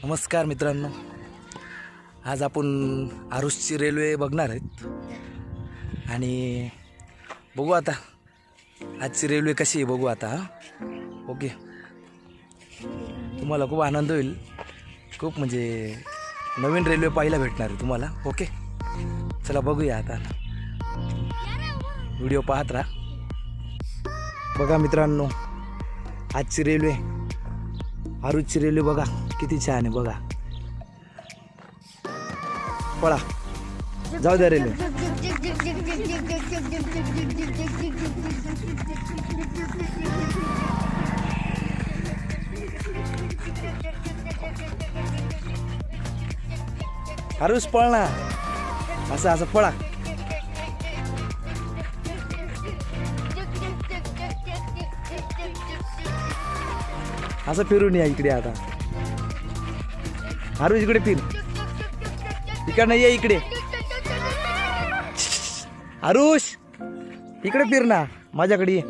नमस्कार मित्रांनो, आज आपण आरुषची रेल्वे बघणार आहेत आणि बघू आता आजची रेल्वे कशी आहे बघू आता. ओके, तुम्हाला खूप आनंद होईल, खूप म्हणजे नवीन रेल्वे पाहायला भेटणार आहे तुम्हाला. ओके, चला बघूया आता, व्हिडिओ पाहत राहा. बघा मित्रांनो, आजची रेल्वे आरुषची रेल्वे बघा किती छान आहे. बघा, पळा, जाऊ द्या रेल्वे. आरुष पळ ना, असं असं पळा. असं फिरून या इकडे आता. आरुष इकडे फिर, इकडे ये इकडे. आरुष इकडे फिर ना, माझ्याकडे ये.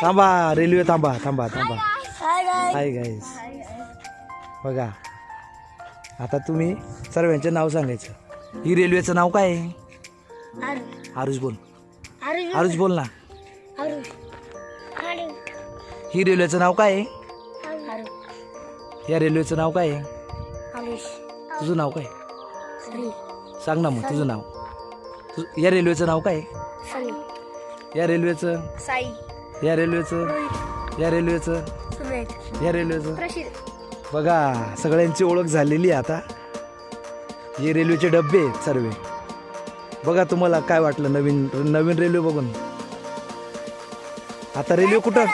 थांबा रेल्वे, थांबा थांबा थांबा. हाय गाईस, बघा आता तुम्ही सर्वांचे नाव सांगायचं. ही रेल्वेचं नाव काय आहे? आरुष बोल, आरुष बोल ना. ही रेल्वेचं नाव काय आहे? या रेल्वेचं नाव काय आहे? तुझं नाव काय? सांग ना मग तुझं नाव. या रेल्वेचं नाव काय? या रेल्वेचं, या रेल्वेचं, या रेल्वेचं, या रेल्वेचं. बघा सगळ्यांची ओळख झालेली आहे आता. हे रेल्वेचे डब्बे आहेत सर्व. बघा तुम्हाला काय वाटलं नवीन नवीन रेल्वे बघून? आता रेल्वे कुठं,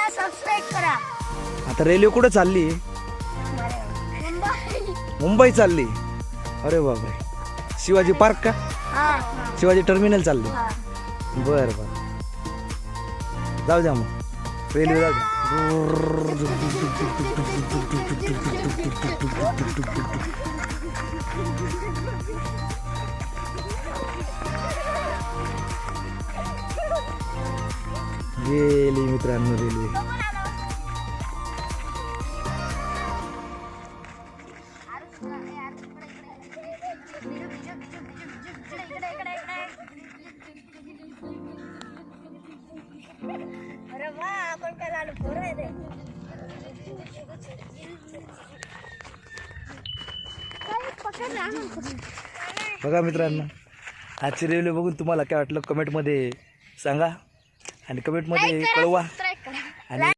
आता रेल्वे कुठं चालली? मुंबई चालली. अरे बापरे, शिवाजी पार्क का? शिवाजी टर्मिनल चालली. बरं बरं, जाऊ द्या मग रेल्वे, जाऊ द्या. गेली मित्रांनो रेल्वे. बघा मित्रांनो, आजची रेल्वे बघून तुम्हाला काय वाटलं कमेंटमध्ये सांगा आणि कमेंटमध्ये कळवा. आणि